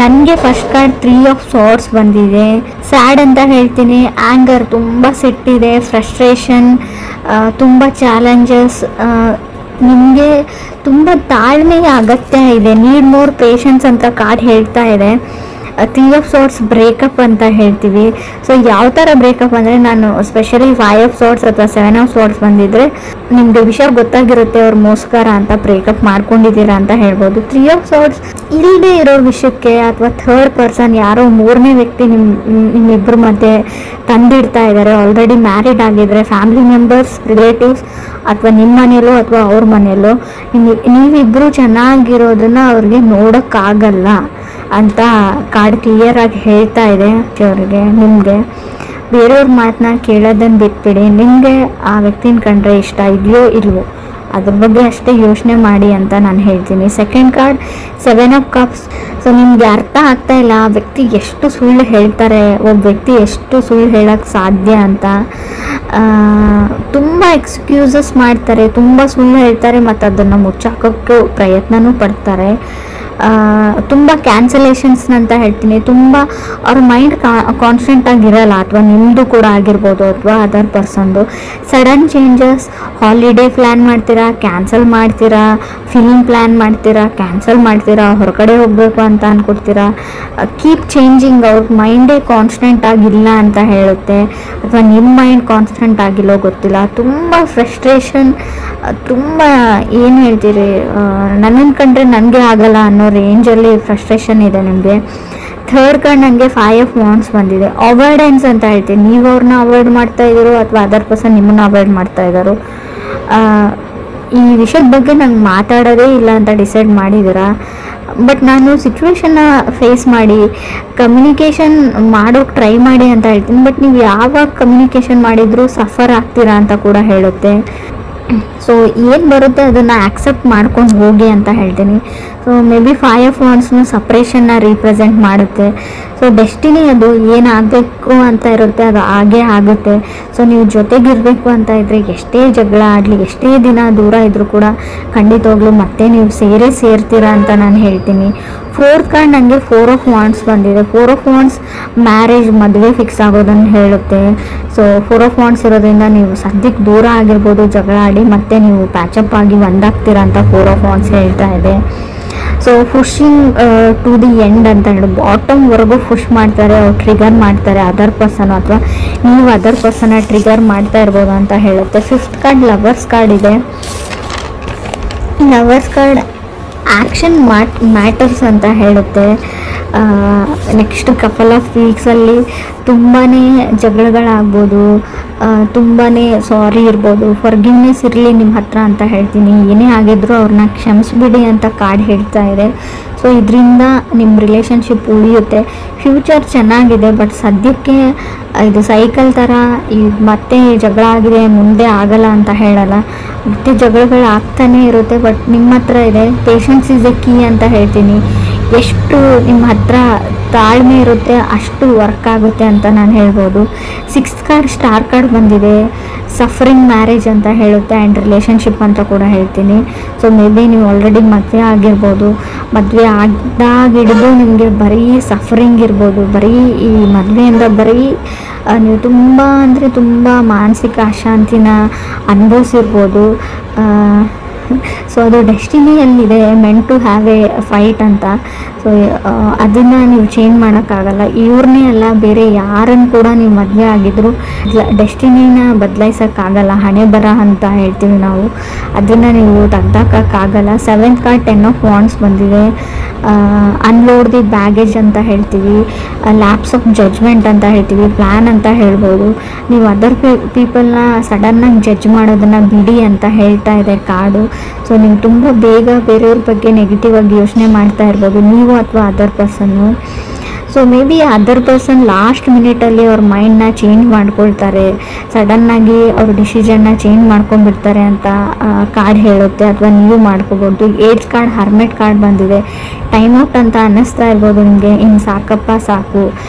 ನನಗೆ first card 3 of swords ಬಂದಿದೆ. Sad ಅಂತ ಹೇಳ್ತೀನಿ, ಆ್ಯಂಗರ್, ತುಂಬ ಸಿಟ್ಟಿದೆ, ಫ್ರಸ್ಟ್ರೇಷನ್, ತುಂಬ ಚಾಲೆಂಜಸ್. ನಿಮಗೆ ತುಂಬ ತಾಳ್ಮೆಯ ಅಗತ್ಯ ಇದೆ, ನೀಡ್ ಮೋರ್ ಪೇಷನ್ಸ್ ಅಂತ ಕಾರ್ಡ್ ಹೇಳ್ತಾ ಇದೆ. 3 ಆಫ್ ಸಾರ್ಟ್ಸ್ ಬ್ರೇಕಪ್ ಅಂತ ಹೇಳ್ತೀವಿ. ಸೊ ಯಾವ ಥರ ಬ್ರೇಕಪ್ ಅಂದರೆ, ನಾನು ಸ್ಪೆಷಲಿ 5 ಆಫ್ ಸಾರ್ಟ್ಸ್ ಅಥವಾ 7 ಆಫ್ ಸಾರ್ಟ್ಸ್ ಬಂದಿದ್ದರೆ ನಿಮಗೆ ವಿಷಯ ಗೊತ್ತಾಗಿರುತ್ತೆ, ಅವ್ರು ಮೋಸ್ಕರ ಅಂತ ಬ್ರೇಕಪ್ ಮಾಡ್ಕೊಂಡಿದ್ದೀರಾ ಅಂತ ಹೇಳ್ಬೋದು. 3 ಆಫ್ ಸಾರ್ಟ್ಸ್ ಇಲ್ಲದೆ ಇರೋ ವಿಷಯಕ್ಕೆ ಅಥವಾ ಥರ್ಡ್ ಪರ್ಸನ್, ಯಾರೋ ಮೂರನೇ ವ್ಯಕ್ತಿ ನಿಮ್ಮಿಬ್ಬರ ಮಧ್ಯೆ ತಂದಿಡ್ತಾ ಇದ್ದಾರೆ. ಆಲ್ರೆಡಿ ಮ್ಯಾರಿಡ್ ಆಗಿದ್ರೆ ಫ್ಯಾಮಿಲಿ ಮೆಂಬರ್ಸ್, ರಿಲೇಟಿವ್ಸ್, ಅಥವಾ ನಿಮ್ಮ ಮನೆಯಲ್ಲೋ ಅಥವಾ ಅವ್ರ ಮನೆಯಲ್ಲೋ ನೀವಿಬ್ಬರು ಚೆನ್ನಾಗಿರೋದನ್ನ ಅವ್ರಿಗೆ ನೋಡೋಕ್ಕಾಗಲ್ಲ ಅಂತ ಕಾರ್ಡ್ ಕ್ಲಿಯರ್ ಆಗಿ ಹೇಳ್ತಾ ಇದೆ ಅವರಿಗೆ. ನಿಮಗೆ ಬೇರೆಯವ್ರ ಮಾತನ್ನ ಕೇಳೋದನ್ನು ಬಿಟ್ಬಿಡಿ. ನಿಮಗೆ ಆ ವ್ಯಕ್ತಿನ ಕಂಡ್ರೆ ಇಷ್ಟ ಇದೆಯೋ ಇಲ್ವೋ ಅದ್ರ ಬಗ್ಗೆ ಅಷ್ಟೇ ಯೋಚನೆ ಮಾಡಿ ಅಂತ ನಾನು ಹೇಳ್ತೀನಿ. Second card 7 of cups. So ನಿಮ್ಗೆ ಅರ್ಥ ಆಗ್ತಾ ಇಲ್ಲ ಆ ವ್ಯಕ್ತಿ ಎಷ್ಟು ಸುಳ್ಳು ಹೇಳ್ತಾರೆ, ಒಬ್ಬ ವ್ಯಕ್ತಿ ಎಷ್ಟು ಸುಳ್ಳು ಹೇಳೋಕ್ಕೆ ಸಾಧ್ಯ ಅಂತ. ತುಂಬ ಎಕ್ಸ್ಕ್ಯೂಸಸ್ ಮಾಡ್ತಾರೆ, ತುಂಬ ಸುಳ್ಳು ಹೇಳ್ತಾರೆ, ಮತ್ತು ಅದನ್ನು ಮುಚ್ಚಾಕೋಕ್ಕೆ ಪ್ರಯತ್ನನೂ ಪಡ್ತಾರೆ. ತುಂಬ ಕ್ಯಾನ್ಸಲೇಷನ್ಸ್ ಅಂತ ಹೇಳ್ತೀನಿ. ತುಂಬ ಅವ್ರ ಮೈಂಡ್ ಕಾನ್ಸ್ಟೆಂಟ್ ಆಗಿರಲ್ಲ, ಅಥವಾ ನಿಮ್ಮದು ಕೂಡ ಆಗಿರ್ಬೋದು ಅಥವಾ ಅದರ್ ಪರ್ಸನ್ದು. ಸಡನ್ ಚೇಂಜಸ್, ಹಾಲಿಡೇ ಪ್ಲ್ಯಾನ್ ಮಾಡ್ತೀರಾ, ಕ್ಯಾನ್ಸಲ್ ಮಾಡ್ತೀರಾ, ಫಿಲ್ಮ್ ಪ್ಲ್ಯಾನ್ ಮಾಡ್ತೀರಾ, ಕ್ಯಾನ್ಸಲ್ ಮಾಡ್ತೀರಾ, ಹೊರಗಡೆ ಹೋಗಬೇಕು ಅಂತ ಅಂದ್ಕೊಡ್ತೀರಾ. Keep changing. ಅವ್ರ ಮೈಂಡೇ ಕಾನ್ಸ್ಟೆಂಟ್ ಆಗಿಲ್ಲ ಅಂತ ಹೇಳುತ್ತೆ, ಅಥವಾ ನಿಮ್ಮ ಮೈಂಡ್ ಕಾನ್ಸ್ಟೆಂಟ್ ಆಗಿಲ್ಲೋ ಗೊತ್ತಿಲ್ಲ. ತುಂಬ ಫ್ರಸ್ಟ್ರೇಷನ್, ತುಂಬ ಏನು ಹೇಳ್ತೀರಿ, ನನ್ನನ್ನು ಕಂಡ್ರೆ ನನಗೆ ಆಗಲ್ಲ ಅನ್ನೋ ರೇಂಜಲ್ಲಿ ಫ್ರಸ್ಟ್ರೇಷನ್ ಇದೆ ನಿಮಗೆ. ಥರ್ಡ್ ಕಾರ್ಡ್ ನನಗೆ 5 ಆಫ್ ವಾಂಡ್ಸ್ ಬಂದಿದೆ. ಅವಾಯ್ಡೆನ್ಸ್ ಅಂತ ಹೇಳ್ತೀನಿ. ನೀವು ಅವ್ರನ್ನ ಅವಾಯ್ಡ್ ಮಾಡ್ತಾ ಇದ್ದೀರೋ ಅಥವಾ ಅದರ್ ಪರ್ಸನ್ ನಿಮ್ಮನ್ನು ಅವಾಯ್ಡ್ ಮಾಡ್ತಾ ಇದ್ದಾರೋ, ಈ ವಿಷಯದ ಬಗ್ಗೆ ನಂಗೆ ಮಾತಾಡೋದೇ ಇಲ್ಲ ಅಂತ ಡಿಸೈಡ್ ಮಾಡಿದ್ದೀರಾ. ಬಟ್ ನಾನು ಸಿಚುವೇಶನ್ನ ಫೇಸ್ ಮಾಡಿ ಕಮ್ಯುನಿಕೇಷನ್ ಮಾಡೋಕ್ಕೆ ಟ್ರೈ ಮಾಡಿ ಅಂತ ಹೇಳ್ತೀನಿ. ಬಟ್ ನೀವು ಯಾವಾಗ ಕಮ್ಯುನಿಕೇಷನ್ ಮಾಡಿದರೂ ಸಫರ್ ಆಗ್ತೀರಾ ಅಂತ ಕೂಡ ಹೇಳುತ್ತೆ. ಸೊ ಏನು ಬರುತ್ತೆ ಅದನ್ನು ಆಕ್ಸೆಪ್ಟ್ ಮಾಡ್ಕೊಂಡು ಹೋಗಿ ಅಂತ ಹೇಳ್ತೀನಿ. ಸೊ ಮೇ ಬಿ 5 ಆಫ್ ವಾಂಡ್ಸ್ನು ಸಪ್ರೇಷನ್ನ ರೀಪ್ರೆಸೆಂಟ್ ಮಾಡುತ್ತೆ. ಸೊ ಡೆಸ್ಟಿನಿ ಅದು ಏನಾಗಬೇಕು ಅಂತ ಇರುತ್ತೆ ಅದು ಹಾಗೇ ಆಗುತ್ತೆ. ಸೊ ನೀವು ಜೊತೆಗಿರಬೇಕು ಅಂತ ಇದ್ದರೆ ಎಷ್ಟೇ ಜಗಳ ಆಡಲಿ, ಎಷ್ಟೇ ದಿನ ದೂರ ಇದ್ದರೂ ಕೂಡ ಖಂಡಿತವಾಗ್ಲೂ ಮತ್ತೆ ನೀವು ಸೇರ್ತೀರಾ ಅಂತ ನಾನು ಹೇಳ್ತೀನಿ. ಫೋರ್ತ್ ಕಾರ್ಡ್ ನನಗೆ 4 ಆಫ್ ವಾಂಡ್ಸ್ ಬಂದಿದೆ. 4 ಆಫ್ ವಾಂಡ್ಸ್ ಮ್ಯಾರೇಜ್, ಮದುವೆ ಫಿಕ್ಸ್ ಆಗೋದನ್ನು ಹೇಳುತ್ತೆ. ಸೊ 4 ಆಫ್ ವಾಂಡ್ಸ್ ಇರೋದ್ರಿಂದ ನೀವು ಸದ್ಯಕ್ಕೆ ದೂರ ಆಗಿರ್ಬೋದು, ಜಗಳ ಆಡಿ ಮತ್ತೆ ನೀವು ಪ್ಯಾಚಪ್ ಆಗಿ ಒಂದಾಗ್ತೀರಾ ಅಂತ 4 ಆಫ್ ವಾಂಡ್ಸ್ ಹೇಳ್ತಾ ಇದೆ. So pushing to the end ಅಂತ ಹೇಳಿ ಬಾಟಮ್ವರೆಗೂ ಪುಷ್ ಮಾಡ್ತಾರೆ, ಅವ್ರು ಟ್ರಿಗರ್ ಮಾಡ್ತಾರೆ ಅದರ್ ಪರ್ಸನ್, ಅಥವಾ ನೀವು ಅದರ್ ಪರ್ಸನ್ನ ಟ್ರಿಗರ್ ಮಾಡ್ತಾ ಇರ್ಬೋದು ಅಂತ ಹೇಳುತ್ತೆ. 5th ಕಾರ್ಡ್ ಲವರ್ಸ್ ಕಾರ್ಡ್ ಇದೆ. ಲವರ್ಸ್ ಕಾರ್ಡ್ ಆ್ಯಕ್ಷನ್ ಮ್ಯಾಟರ್ಸ್ ಅಂತ ಹೇಳುತ್ತೆ. ನೆಕ್ಸ್ಟ್ ಕಪಲ್ ಆಫ್ ವೀಕ್ಸಲ್ಲಿ ತುಂಬಾ ಜಗಳಗಳಾಗ್ಬೋದು, ತುಂಬಾ ಸಾರಿ ಇರ್ಬೋದು, ಫರ್ಗಿವ್ನೆಸ್ ಇರಲಿ ನಿಮ್ಮ ಹತ್ರ ಅಂತ ಹೇಳ್ತೀನಿ. ಏನೇ ಆಗಿದ್ರು ಅವ್ರನ್ನ ಕ್ಷಮಿಸ್ಬಿಡಿ ಅಂತ ಕಾರ್ಡ್ ಹೇಳ್ತಾ ಇದೆ. ಸೊ ಇದರಿಂದ ನಿಮ್ಮ ರಿಲೇಷನ್ಶಿಪ್ ಉಳಿಯುತ್ತೆ. ಫ್ಯೂಚರ್ ಚೆನ್ನಾಗಿದೆ, ಬಟ್ ಸದ್ಯಕ್ಕೆ ಇದು ಸೈಕಲ್ ಥರ ಮತ್ತೆ ಜಗಳ ಆಗಿದೆ ಮುಂದೆ ಆಗಲ್ಲ ಅಂತ ಹೇಳಲ್ಲ, ಮತ್ತೆ ಜಗಳಗಳು ಆಗ್ತಾನೇ ಇರುತ್ತೆ. ಬಟ್ ನಿಮ್ಮ ಹತ್ರ ಇದೆ ಪೇಷನ್ಸ್ ಇಸ್ ಎ ಕೀ ಅಂತ ಹೇಳ್ತೀನಿ. ಎಷ್ಟು ನಿಮ್ಮ ಹತ್ರ ತಾಳ್ಮೆ ಇರುತ್ತೆ ಅಷ್ಟು ವರ್ಕ್ ಆಗುತ್ತೆ ಅಂತ ನಾನು ಹೇಳ್ಬೋದು. 6th ಕಾರ್ಡ್ ಸ್ಟಾರ್ ಕಾರ್ಡ್ ಬಂದಿದೆ. ಸಫರಿಂಗ್ ಮ್ಯಾರೇಜ್ ಅಂತ ಹೇಳುತ್ತೆ ಆ್ಯಂಡ್ ರಿಲೇಷನ್ಶಿಪ್ ಅಂತ ಕೂಡ ಹೇಳ್ತೀನಿ. ಸೊ ಮೇ ಬಿ ನೀವು ಆಲ್ರೆಡಿ ಮದುವೆ ಆಗಿರ್ಬೋದು, ಮದುವೆ ಆಗಿಡ್ದು ನಿಮಗೆ ಬರೀ ಸಫರಿಂಗ್ ಇರ್ಬೋದು, ಬರೀ ಈ ಮದುವೆಯಿಂದ ಬರೀ ನೀವು ತುಂಬ ಅಂದರೆ ತುಂಬ ಮಾನಸಿಕ ಅಶಾಂತಿನ ಅನುಭವಿಸಿರ್ಬೋದು. ಸೊ ಅದು ಡೆಸ್ಟಿನಿಯಲ್ಲಿದೆ, meant to have a fight ಅಂತ. ಸೊ ಅದನ್ನು ನೀವು ಚೇಂಜ್ ಮಾಡೋಕ್ಕಾಗಲ್ಲ. ಇವ್ರನ್ನೇ ಅಲ್ಲ, ಬೇರೆ ಯಾರನ್ನು ಕೂಡ ನೀವು ಮದುವೆ ಆಗಿದ್ರು ಡೆಸ್ಟಿನಿನ ಬದಲಾಯಿಸೋಕ್ಕಾಗಲ್ಲ. ಹಣೆ ಬರ ಅಂತ ಹೇಳ್ತೀವಿ ನಾವು, ಅದನ್ನು ನೀವು ತೆಗ್ದಾಕೋಕ್ಕಾಗಲ್ಲ. 7th ಕಾರ್ಡ್ 10 ಆಫ್ ವಾಂಡ್ಸ್ ಬಂದಿದೆ. ಅನ್ಲೋಡ್ ದಿ ಬ್ಯಾಗೇಜ್ ಅಂತ ಹೇಳ್ತೀವಿ, ಲ್ಯಾಪ್ಸ್ ಆಫ್ ಜಡ್ಜ್ಮೆಂಟ್ ಅಂತ ಹೇಳ್ತೀವಿ, ಪ್ಲ್ಯಾನ್ ಅಂತ ಹೇಳ್ಬೋದು. ನೀವು ಅದರ್ ಪೀಪಲ್ನ ಸಡನ್ನಾಗಿ ಜಡ್ಜ್ ಮಾಡೋದನ್ನು ಬಿಡಿ ಅಂತ ಹೇಳ್ತಾ ಇದೆ ಕಾರ್ಡು. ಸೊ ನೀವು ತುಂಬ ಬೇಗ ಬೇರೆಯವ್ರ ಬಗ್ಗೆ ನೆಗೆಟಿವ್ ಆಗಿ ಯೋಚನೆ ಮಾಡ್ತಾ ಇರ್ಬೋದು, ನೀವು ಅಥವಾ ಅದರ್ ಪರ್ಸನ್ನು. So maybe other person last ಮಿನಿಟಲ್ಲಿ ಅವ್ರ ಮೈಂಡ್ನ ಚೇಂಜ್ ಮಾಡ್ಕೊಳ್ತಾರೆ, ಸಡನ್ನಾಗಿ ಅವ್ರ ಡಿಸಿಷನ್ನ ಚೇಂಜ್ ಮಾಡ್ಕೊಂಡ್ಬಿಡ್ತಾರೆ ಅಂತ ಕಾರ್ಡ್ ಹೇಳುತ್ತೆ, ಅಥವಾ ನೀವು ಮಾಡ್ಕೋಬೋದು. 8th ಕಾರ್ಡ್ ಹರ್ಮೆಟ್ ಕಾರ್ಡ್ ಬಂದಿದೆ. ಟೈಮ್ ಔಟ್ ಅಂತ ಅನ್ನಿಸ್ತಾ ಇರ್ಬೋದು ನಿಮಗೆ, ಇನ್ನು ಸಾಕಪ್ಪ ಸಾಕು,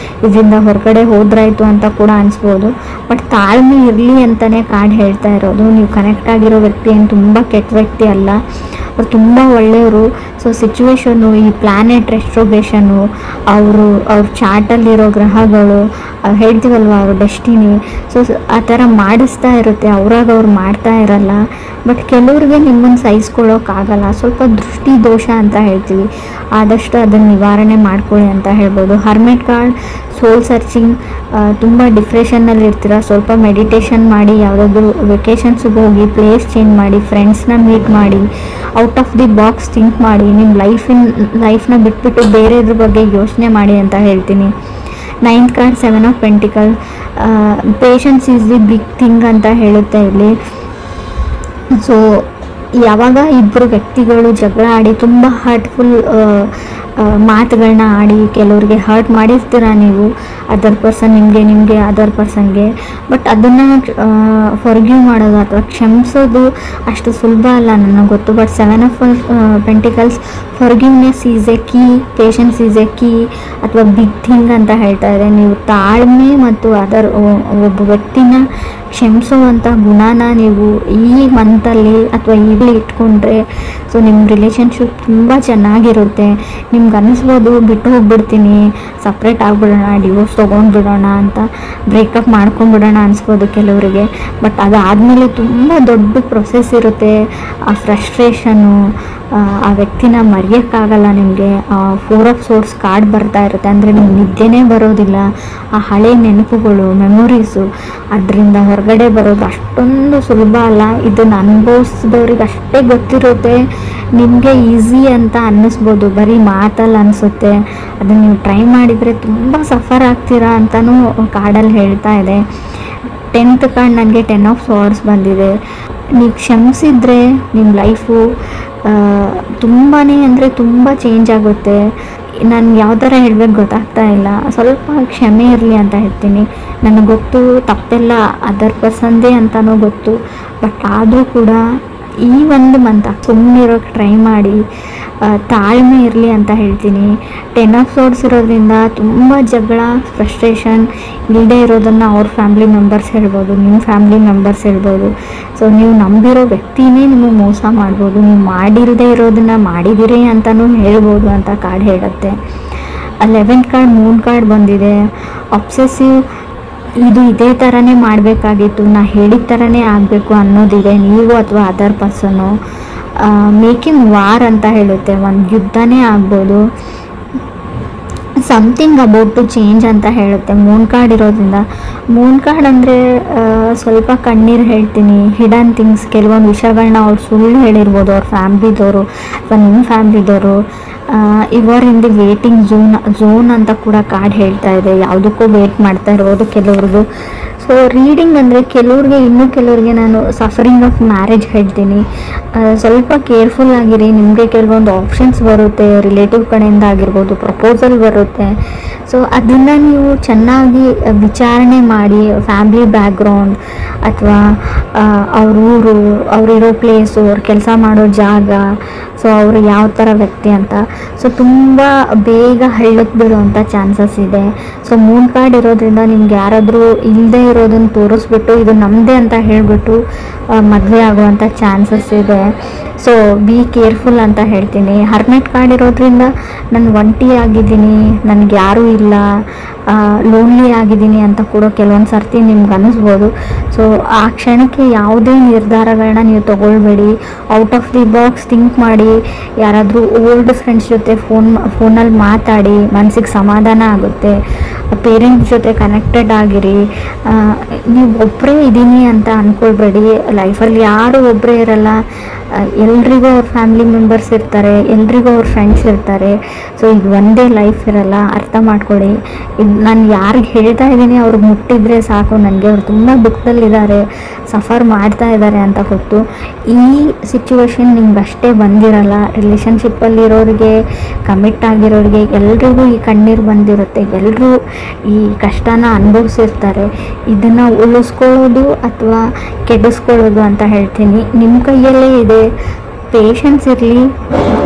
ಇದರಿಂದ ಹೊರಗಡೆ ಹೋದ್ರಾಯ್ತು ಅಂತ ಕೂಡ ಅನಿಸ್ಬೋದು. ಬಟ್ ತಾಳ್ಮೆ ಇರಲಿ ಅಂತಲೇ ಕಾರ್ಡ್ ಹೇಳ್ತಾ ಇರೋದು. ನೀವು ಕನೆಕ್ಟ್ ಆಗಿರೋ ವ್ಯಕ್ತಿ ಏನು ತುಂಬ ಕೆಟ್ಟ ವ್ಯಕ್ತಿ ಅಲ್ಲ, ಅವ್ರು ತುಂಬ ಒಳ್ಳೆಯವರು. ಸೊ ಸಿಚುವೇಶನ್ನು, ಈ ಪ್ಲ್ಯಾನೆಟ್ ರೆಸ್ಟ್ರೋಗೇಷನು, ಅವ್ರ ಚಾರ್ಟಲ್ಲಿರೋ ಗ್ರಹಗಳು, ಹೇಳ್ತೀವಲ್ವ ಅವ್ರ ಡೆಸ್ಟಿನಿ, ಸೊ ಆ ಥರ ಮಾಡಿಸ್ತಾ ಇರುತ್ತೆ. ಅವ್ರು ಮಾಡ್ತಾ ಇರಲ್ಲ. ಬಟ್ ಕೆಲವ್ರಿಗೆ ನಿಮ್ಮನ್ನು ಸಹಿಸ್ಕೊಳ್ಳೋಕ್ಕಾಗಲ್ಲ. ಸ್ವಲ್ಪ ದೃಷ್ಟಿ ದೋಷ ಅಂತ ಹೇಳ್ತೀವಿ, ಆದಷ್ಟು ಅದನ್ನು ನಿವಾರಣೆ ಮಾಡ್ಕೊಳ್ಳಿ ಅಂತ ಹೇಳ್ಬೋದು. ಹರ್ಮೆಟ್ ಕಾರ್ಡ್, ಸೋಲ್ ಸರ್ಚಿಂಗ್. ತುಂಬ ಡಿಪ್ರೆಷನ್ನಲ್ಲಿ ಇರ್ತೀರ, ಸ್ವಲ್ಪ ಮೆಡಿಟೇಷನ್ ಮಾಡಿ, ಯಾವುದಾದ್ರೂ ವೆಕೇಷನ್ಸ್ಗೆ ಹೋಗಿ, ಪ್ಲೇಸ್ ಚೇಂಜ್ ಮಾಡಿ, ಫ್ರೆಂಡ್ಸ್ನ ಮೀಟ್ ಮಾಡಿ, out of the box think ಮಾಡಿ, ನಿಮ್ಮ ಲೈಫ್ನ ಬಿಟ್ಬಿಟ್ಟು ಬೇರೆದ್ರ ಬಗ್ಗೆ ಯೋಚನೆ ಮಾಡಿ ಅಂತ ಹೇಳ್ತೀನಿ. 9th card, 7 of pentacle. Patience is the big thing ಅಂತ ಹೇಳುತ್ತೆ ಇಲ್ಲಿ. ಸೊ ಯಾವಾಗ ಇಬ್ಬರು ವ್ಯಕ್ತಿಗಳು ಜಗಳ ಆಡಿ ತುಂಬ ಹರ್ಟ್ಫುಲ್ ಮಾತುಗಳನ್ನ ಆಡಿ, ಕೆಲವ್ರಿಗೆ ಹರ್ಟ್ ಮಾಡಿರ್ತೀರ ನೀವು, ಅದರ್ ಪರ್ಸನ್ ನಿಮಗೆ ಅದರ್ ಪರ್ಸನ್ಗೆ. ಬಟ್ ಅದನ್ನು ಫಾರ್ಗಿವ್ ಮಾಡೋದು ಅಥವಾ ಕ್ಷಮಿಸೋದು ಅಷ್ಟು ಸುಲಭ ಅಲ್ಲ ನನಗೆ ಗೊತ್ತು. But 7 of pentacles, forgiveness is A key, patience is A key ಅಥವಾ ಬಿಗ್ ಥಿಂಗ್ ಅಂತ ಹೇಳ್ತಾ ಇದೆ. ನೀವು ತಾಳ್ಮೆ ಮತ್ತು ಒಬ್ಬ ವ್ಯಕ್ತಿನ ಕ್ಷಮಿಸುವಂಥ ಗುಣನ ನೀವು ಈ ಮಂತಲ್ಲಿ ಅಥವಾ ಈಗಲೇ ಇಟ್ಕೊಂಡ್ರೆ, ಸೊ ನಿಮ್ಮ ರಿಲೇಷನ್ಶಿಪ್ ತುಂಬ ಚೆನ್ನಾಗಿರುತ್ತೆ. ನಿಮ್ಗೆ ಅನ್ನಿಸ್ಬೋದು ಬಿಟ್ಟು ಹೋಗ್ಬಿಡ್ತೀನಿ, ಸಪ್ರೇಟ್ ಆಗಿಬಿಡೋಣ, ಡಿವೋರ್ಸ್ ತೊಗೊಂಡ್ಬಿಡೋಣ ಅಂತ, ಬ್ರೇಕಪ್ ಮಾಡ್ಕೊಂಡ್ಬಿಡೋಣ ಅನಿಸ್ಬೋದು ಕೆಲವರಿಗೆ. ಬಟ್ ಅದಾದಮೇಲೆ ತುಂಬ ದೊಡ್ಡ ಪ್ರೊಸೆಸ್ ಇರುತ್ತೆ. ಆ ಫ್ರಸ್ಟ್ರೇಷನ್ನು, ಆ ವ್ಯಕ್ತಿನ ಮರೆಯೋಕ್ಕಾಗಲ್ಲ ನಿಮಗೆ. 4 ಆಫ್ ಸೋರ್ಸ್ ಕಾರ್ಡ್ ಬರ್ತಾ ಇರುತ್ತೆ, ಅಂದರೆ ನಿಮ್ಗೆ ನಿದ್ದೆನೇ ಬರೋದಿಲ್ಲ. ಆ ಹಳೆ ನೆನಪುಗಳು, ಮೆಮೊರೀಸು, ಅದರಿಂದ ಹೊರಗಡೆ ಬರೋದು ಅಷ್ಟೊಂದು ಸುಲಭ ಅಲ್ಲ. ಇದನ್ನು ಅನುಭವಿಸಿದವ್ರಿಗೆ ಅಷ್ಟೇ ಗೊತ್ತಿರುತ್ತೆ. ನಿಮಗೆ ಈಸಿ ಅಂತ ಅನ್ನಿಸ್ಬೋದು, ಬರೀ ಮಾತಲ್ಲಿ ಅನಿಸುತ್ತೆ. ಅದನ್ನು ನೀವು ಟ್ರೈ ಮಾಡಿದರೆ ತುಂಬ ಸಫರ್ ಆಗ್ತೀರಾ ಅಂತಲೂ ಕಾರ್ಡಲ್ಲಿ ಹೇಳ್ತಾ ಇದೆ. 10th ಕಾರ್ಡ್ ನನಗೆ 10 ಆಫ್ ಸಾರ್ಡ್ಸ್ ಬಂದಿದೆ. ನೀವು ಕ್ಷಮಿಸಿದ್ರೆ ನಿಮ್ಮ ಲೈಫು ತುಂಬಾ ಅಂದರೆ ತುಂಬ ಚೇಂಜ್ ಆಗುತ್ತೆ. ನಾನು ಯಾವ ಥರ ಹೇಳ್ಬೇಕು ಗೊತ್ತಾಗ್ತಾ ಇಲ್ಲ. ಸ್ವಲ್ಪ ಕ್ಷಮೆ ಇರಲಿ ಅಂತ ಹೇಳ್ತೀನಿ. ನನಗೆ ಗೊತ್ತು ತಪ್ಪೆಲ್ಲ ಅದರ್ ಪರ್ಸನ್ದೇ ಅಂತಲೂ ಗೊತ್ತು. ಬಟ್ ಆದರೂ ಕೂಡ ಈ ಒಂದು ಮಂತ್ ಸುಮ್ಮನಿರೋಕ್ಕೆ ಟ್ರೈ ಮಾಡಿ, ತಾಳ್ಮೆ ಇರಲಿ ಅಂತ ಹೇಳ್ತೀನಿ. 10 ಆಫ್ ಸೋರ್ಡ್ಸ್ ಇರೋದ್ರಿಂದ ತುಂಬ ಜಗಳ, ಫ್ರಸ್ಟ್ರೇಷನ್ ಇಲ್ಲದೆ ಇರೋದನ್ನು ಅವ್ರ ಫ್ಯಾಮ್ಲಿ ಮೆಂಬರ್ಸ್ ಹೇಳ್ಬೋದು, ನಿಮ್ಮ ಫ್ಯಾಮ್ಲಿ ಮೆಂಬರ್ಸ್ ಹೇಳ್ಬೋದು. ಸೊ ನೀವು ನಂಬಿರೋ ವ್ಯಕ್ತಿನೇ ನಿಮಗೆ ಮೋಸ ಮಾಡ್ಬೋದು, ನೀವು ಮಾಡಿರದೇ ಇರೋದನ್ನು ಮಾಡಿದಿರಿ ಅಂತಲೂ ಹೇಳ್ಬೋದು ಅಂತ ಕಾರ್ಡ್ ಹೇಳುತ್ತೆ. 11th ಕಾರ್ಡ್, ಮೂನ್ ಕಾರ್ಡ್ ಬಂದಿದೆ. ಅಬ್ಸೆಸಿವ್, ಇದು ಇದೇ ಥರನೇ ಮಾಡಬೇಕಾಗಿತ್ತು, ನಾ ಹೇಳಿದ ಥರನೇ ಆಗಬೇಕು ಅನ್ನೋದಿದೆ ನೀವು ಅಥವಾ ಅದರ್ ಪರ್ಸನ್ನು. ಮೇಕಿಂಗ್ ವಾರ್ ಅಂತ ಹೇಳುತ್ತೆ, ಒಂದು ಯುದ್ಧನೇ ಆಗ್ಬೋದು. ಸಮಥಿಂಗ್ ಅಬೌಟ್ ಟು ಚೇಂಜ್ ಅಂತ ಹೇಳುತ್ತೆ ಮೂನ್ ಕಾರ್ಡ್ ಇರೋದ್ರಿಂದ. ಮೂನ್ ಕಾರ್ಡ್ ಅಂದರೆ ಸ್ವಲ್ಪ ಕಣ್ಣೀರು ಹೇಳ್ತೀನಿ, ಹಿಡನ್ ಥಿಂಗ್ಸ್, ಕೆಲವೊಂದು ವಿಷಯಗಳನ್ನ ಅವ್ರು ಸುಳ್ಳು ಹೇಳಿರ್ಬೋದು ಅವ್ರ ಫ್ಯಾಮ್ಲಿದವರು ಅಥವಾ ನಿಮ್ಮ ಫ್ಯಾಮ್ಲಿದವರು. ಇವರ್ ಇನ್ ದಿ ವೇಟಿಂಗ್ ಝೋನ್ ಅಂತ ಕೂಡ ಕಾರ್ಡ್ ಹೇಳ್ತಾ ಇದೆ. ಯಾವುದಕ್ಕೂ ವೇಟ್ ಮಾಡ್ತಾ ಇರ್ಬೋದು ಕೆಲವ್ರದ್ದು. ಸೊ ರೀಡಿಂಗ್ ಅಂದರೆ ಕೆಲವ್ರಿಗೆ ನಾನು ಸಫರಿಂಗ್ ಆಫ್ ಮ್ಯಾರೇಜ್ ಹೇಳ್ತೀನಿ. ಸ್ವಲ್ಪ ಕೇರ್ಫುಲ್ ಆಗಿರಿ. ನಿಮಗೆ ಕೆಲವೊಂದು ಆಪ್ಷನ್ಸ್ ಬರುತ್ತೆ, ರಿಲೇಟಿವ್ ಕಡೆಯಿಂದ ಆಗಿರ್ಬೋದು, ಪ್ರಪೋಸಲ್ ಬರುತ್ತೆ. ಸೊ ಅದನ್ನು ನೀವು ಚೆನ್ನಾಗಿ ವಿಚಾರಣೆ ಮಾಡಿ, ಫ್ಯಾಮ್ಲಿ ಬ್ಯಾಕ್ಗ್ರೌಂಡ್ ಅಥವಾ ಅವ್ರ ಊರು, ಅವರಿರೋ ಪ್ಲೇಸು, ಅವ್ರು ಕೆಲಸ ಮಾಡೋ ಜಾಗ, ಸೊ ಅವರು ಯಾವ ಥರ ವ್ಯಕ್ತಿ ಅಂತ. ಸೊ ತುಂಬ ಬೇಗ ಹಳ್ಳಕ್ಕೆ ಬೀಳುವಂಥ ಚಾನ್ಸಸ್ ಇದೆ. ಸೊ ಮೂನ್ ಕಾರ್ಡ್ ಇರೋದ್ರಿಂದ ನಿಮ್ಗೆ ಯಾರಾದರೂ ಇಲ್ಲದೆ ಇರೋದನ್ನು ತೋರಿಸ್ಬಿಟ್ಟು ಇದು ನಮ್ಮದೇ ಅಂತ ಹೇಳಿಬಿಟ್ಟು ಮದುವೆ ಆಗುವಂಥ ಚಾನ್ಸಸ್ ಇದೆ. ಸೊ ಬಿ ಕೇರ್ಫುಲ್ ಅಂತ ಹೇಳ್ತೀನಿ. ಹರ್ಮೆಟ್ ಕಾರ್ಡ್ ಇರೋದ್ರಿಂದ ನಾನು ಒಂಟಿ ಆಗಿದ್ದೀನಿ, ನನಗೆ ಯಾರೂ ಇಲ್ಲ, ಲೋನ್ಲಿ ಆಗಿದ್ದೀನಿ ಅಂತ ಕೂಡ ಕೆಲವೊಂದು ಸರ್ತಿ ನಿಮ್ಗೆ ಅನ್ನಿಸ್ಬೋದು. ಸೊ ಆ ಕ್ಷಣಕ್ಕೆ ಯಾವುದೇ ನಿರ್ಧಾರಗಳನ್ನ ನೀವು ತೊಗೊಳ್ಬೇಡಿ. Out of the box think ಮಾಡಿ. ಯಾರಾದರೂ ಓಲ್ಡ್ ಫ್ರೆಂಡ್ಸ್ ಜೊತೆ ಫೋನಲ್ಲಿ ಮಾತಾಡಿ, ಮನಸ್ಸಿಗೆ ಸಮಾಧಾನ ಆಗುತ್ತೆ. ಪೇರೆಂಟ್ಸ್ ಜೊತೆ ಕನೆಕ್ಟೆಡ್ ಆಗಿರಿ. ನೀವು ಒಬ್ಬರೇ ಇದ್ದೀನಿ ಅಂತ ಅಂದ್ಕೊಳ್ಬೇಡಿ. ಲೈಫಲ್ಲಿ ಯಾರೂ ಒಬ್ಬರೇ ಇರಲ್ಲ. ಎಲ್ರಿಗೂ ಅವ್ರ ಫ್ಯಾಮಿಲಿ ಮೆಂಬರ್ಸ್ ಇರ್ತಾರೆ, ಎಲ್ರಿಗೂ ಅವ್ರ ಫ್ರೆಂಡ್ಸ್ ಇರ್ತಾರೆ. ಸೊ ಇದು ಒಂದೇ ಲೈಫ್ ಇರಲ್ಲ, ಅರ್ಥ ಮಾಡ್ಕೊಳ್ಳಿ. ಇದು ನಾನು ಯಾರಿಗೆ ಹೇಳ್ತಾ ಇದ್ದೀನಿ ಅವ್ರಿಗೆ ಮುಟ್ಟಿದ್ರೆ ಸಾಕು, ನನಗೆ ಅವ್ರು ತುಂಬ ದುಃಖದಲ್ಲಿದ್ದಾರೆ, ಸಫರ್ ಮಾಡ್ತಾ ಇದ್ದಾರೆ ಅಂತ ಗೊತ್ತು. ಈ ಸಿಚುವೇಶನ್ ನಿಮ್ಗೆ ಅಷ್ಟೇ ಬಂದಿರಲ್ಲ. ರಿಲೇಷನ್ಶಿಪ್ಪಲ್ಲಿರೋರಿಗೆ, ಕಮಿಟ್ ಆಗಿರೋರಿಗೆ ಎಲ್ರಿಗೂ ಈ ಕಣ್ಣೀರು ಬಂದಿರುತ್ತೆ. ಎಲ್ಲರೂ ಈ ಕಷ್ಟನ ಅನುಭವಿಸಿರ್ತಾರೆ. ಇದನ್ನು ಉಳಿಸ್ಕೊಳ್ಳೋದು ಅಥವಾ ಕೆಡಿಸ್ಕೊಳ್ಳೋದು ಅಂತ ಹೇಳ್ತೀನಿ ನಿಮ್ಮ ಕೈಯಲ್ಲೇ ಇದೆ. ಪೇಷನ್ಸ್ ಇರಲಿ,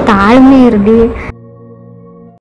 ತಾಳ್ಮೆ ಇರಲಿ.